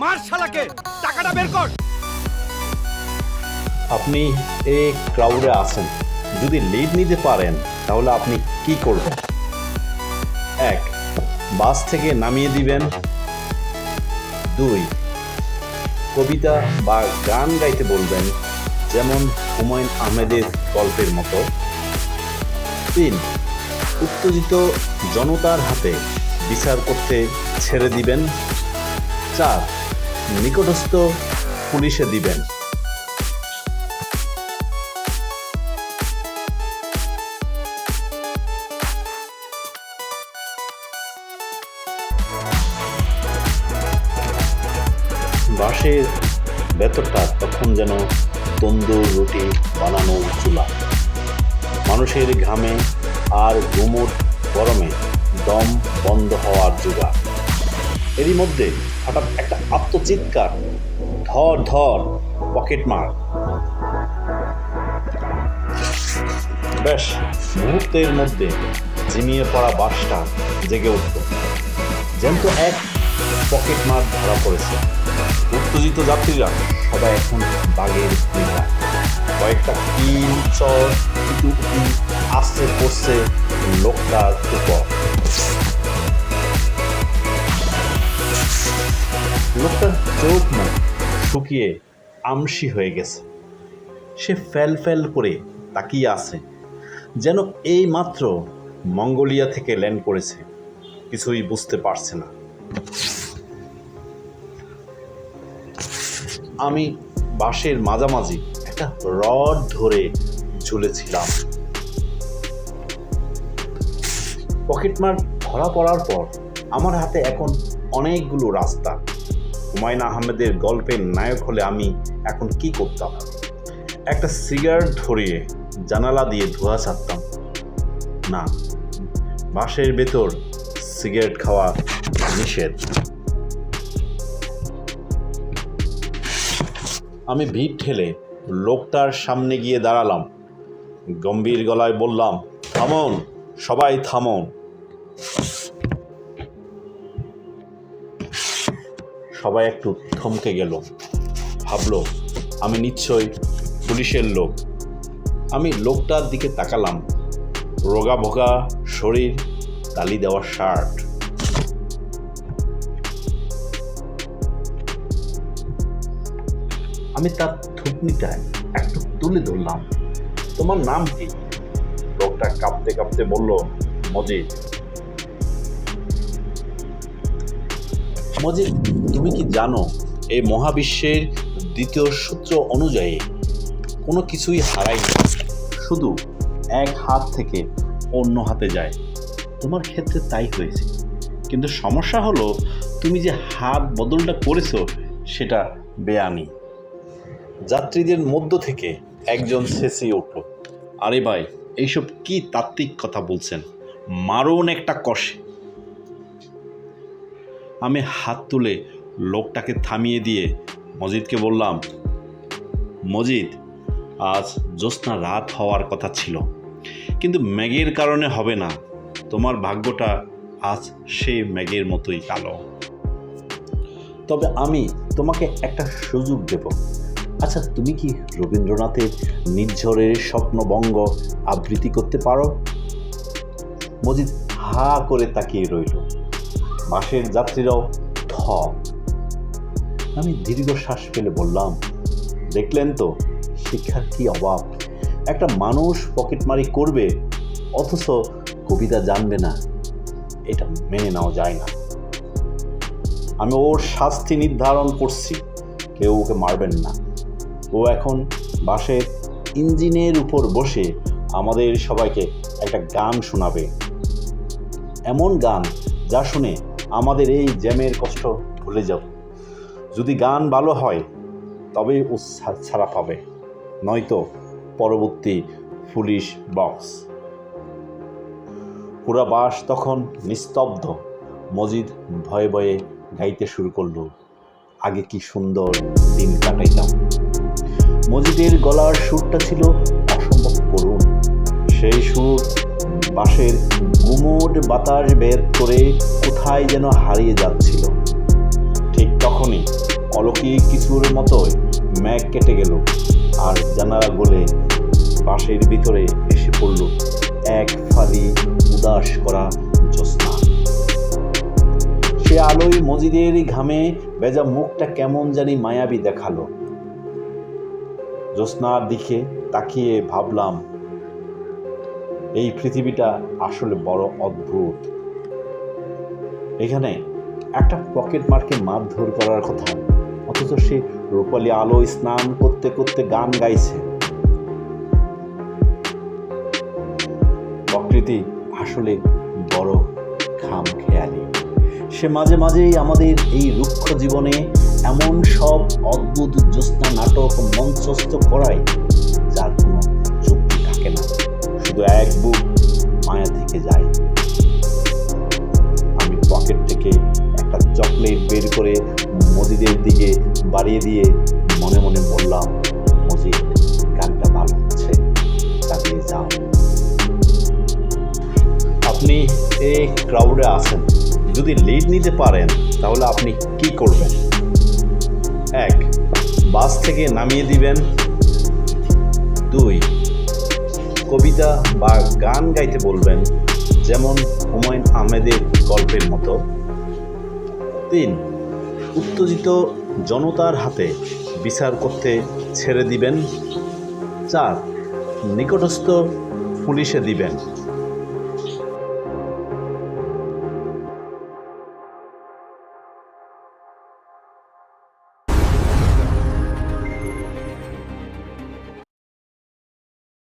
মার শালাকে, টাকাটা বের কর। আপনি এই ক্রাউডে আছেন, যদি লিড নিতে পারেন তাহলে আপনি কি করবেন? 1, বাস থেকে নামিয়ে দিবেন। 2, কবিতা বা গান গাইতে বলবেন, যেমন হুমায়ুন আহমেদের গল্পের মতো। 3, উত্তেজিত জনতার হাতে বিচার করতে ছেড়ে দিবেন। 4, নিকটস্থ পুলিশে দিবেন। বাসের ভেতরটা তখন যেন তন্দুর রুটি বানানো চুলা, মানুষের ঘামে আর গুমোট গরমে দম বন্ধ হওয়ার জোগাড়। এরই মধ্যে হঠাৎ একটা আত্মচিৎকার, ধর ধর, পকেট মার। বেশ মুহূর্তের মধ্যে ঝিমিয়ে পড়া বাসটা জেগে উঠল, জ্যান্ত এক পকেট মার ধরা পড়েছে। উত্তেজিত যাত্রীরা সবাই এখন বাগের ভূমিকা, কয়েকটা কিল চর উঁচু আস্তে পড়ছে লোকটার উপর। লোকটার চোখ মুখ শুকিয়ে আমসি হয়ে গেছে, সে ফেল ফেল করে তাকিয়ে আছে, যেন এই মাত্র মঙ্গোলিয়া থেকে ল্যান্ড করেছে, কিছুই বুঝতে পারছে না। আমি বাসের মাঝামাঝি একটা রড ধরে ঝুলেছিলাম। পকেটমার ধরা পড়ার পর আমার হাতে এখন অনেকগুলো রাস্তা। হুমায়ুন আহমেদের গল্পের নায়ক হলে আমি এখন কি করতাম? একটা সিগারেট ধরিয়ে জানালা দিয়ে ধোঁয়া ছাড়তাম। না, বাসের ভেতর সিগারেট খাওয়া নিষেধ। আমি ভিড় ঠেলে লোকটার সামনে গিয়ে দাঁড়ালাম, গম্ভীর গলায় বললাম, থামুন, সবাই থামুন। সবাই একটু থমকে গেল, ভাবলো আমি নিশ্চয়ই পুলিশের লোক। আমি লোকটার দিকে তাকালাম, রোগা ভোগা শরীর, তালি দেওয়া শার্ট। আমি তার থুতনিটা একটু তুলে ধরলাম। তোমার নাম কি? লোকটা কাঁপতে কাঁপতে বলল, মজিদ। মজিদ, তুমি কি জানো এই মহাবিশ্বের দ্বিতীয় সূত্র অনুযায়ী কোনো কিছুই হারাই না, শুধু এক হাত থেকে অন্য হাতে যায়। তোমার ক্ষেত্রে তাই হয়েছে, কিন্তু সমস্যা হলো তুমি যে হাত বদলটা করেছো সেটা বেআইনি। যাত্রীদের মধ্য থেকে একজন চেঁচিয়ে উঠল, আরে ভাই, এইসব কি তাত্ত্বিক কথা বলছেন, মারুন একটা কষে। আমি হাত তুলে লোকটাকে থামিয়ে দিয়ে মজিদকে বললাম, মজিদ, আজ জ্যোৎস্না রাত হওয়ার কথা ছিল, কিন্তু মেঘের কারণে হবে না। তোমার ভাগ্যটা আজ সেই মেঘের মতোই কালো। তবে আমি তোমাকে একটা সুযোগ দেব। আচ্ছা, তুমি কি রবীন্দ্রনাথের নির্ঝরের স্বপ্নবঙ্গ আবৃত্তি করতে পারো? মজিদ হা করে তাকিয়ে রইল, বাসের যাত্রীরাও থ। আমি দীর্ঘশ্বাস ফেলে বললাম, দেখলেন তো শিক্ষার কি অভাব। একটা মানুষ পকেটমারি করবে অথচ কবিতা জানবে না, এটা মেনে নেওয়া যায় না। আমি ওর শাস্তি নির্ধারণ করছি, কেউ ওকে মারবেন না। ও এখন বাসের ইঞ্জিনের উপর বসে আমাদের সবাইকে একটা গান শোনাবে, এমন গান যা শুনে আমাদের এই জ্যামের কষ্ট ভুলে যাব। যদি গান ভালো হয় তবেই ও ছাড়া পাবে, নয়তো পরবর্তী পুলিশ বক্স। পুরা বাস তখন নিস্তব্ধ। মজিদ ভয়ে ভয়ে গাইতে শুরু করলো, আগে কি সুন্দর দিন কাটাইতাম। মজিদের গলার সুরটা ছিল অসম্ভব করুণ। সেই সুর বাসের গুমোট বাতাস বের করে কোথায় যেন হারিয়ে যাচ্ছিল। ঠিক তখনই অলৌকিক কিছুর মতোই মেঘ কেটে গেল, আর জানালা গলে বাঁশের ভিতরে এসে পড়ল এক ফালি উদাস করা জ্যোৎস্না। সে আলোয় মজিদের ঘামে ভেজা মুখটা কেমন জানি মায়াবী দেখালো। জ্যোৎস্নার দিকে তাকিয়ে ভাবলাম, এই পৃথিবীটা আসলে বড় অদ্ভুত। এখানে একটা পকেট মারকে মারধর করার কথা, অথচ সে রূপালী আলোয় স্নান করতে করতে গান গাইছে। প্রকৃতি আসলে বড় খামখেয়ালি। সে মাঝে মাঝেই আমাদের এই রুক্ষ জীবনে এমন সব অদ্ভুত জ্যোৎস্না নাটক মঞ্চস্থ করায় যার কোনো যুক্তি থাকে না, শুধু এক বুক মায়া থেকে যায়। আমি পকেট থেকে একটা চকলেট বের করে মজিদের দিকে বাড়িয়ে দিয়ে মনে মনে বললাম, মজিদ, গানটা ভালো হচ্ছে, চালিয়ে যাও। আপনি এই ক্রাউডে আছেন, যদি লিড নিতে পারেন তাহলে আপনি কি করবেন? 1. বাস থেকে নামিয়ে দিবেন। 2. কবিতা বা গান গাইতে বলবেন, যেমন হুমায়ুন আহমেদের গল্পের মতো। 3. উত্তেজিত জনতার হাতে বিচার করতে ছেড়ে দিবেন। 4. নিকটস্থ পুলিশে দিবেন।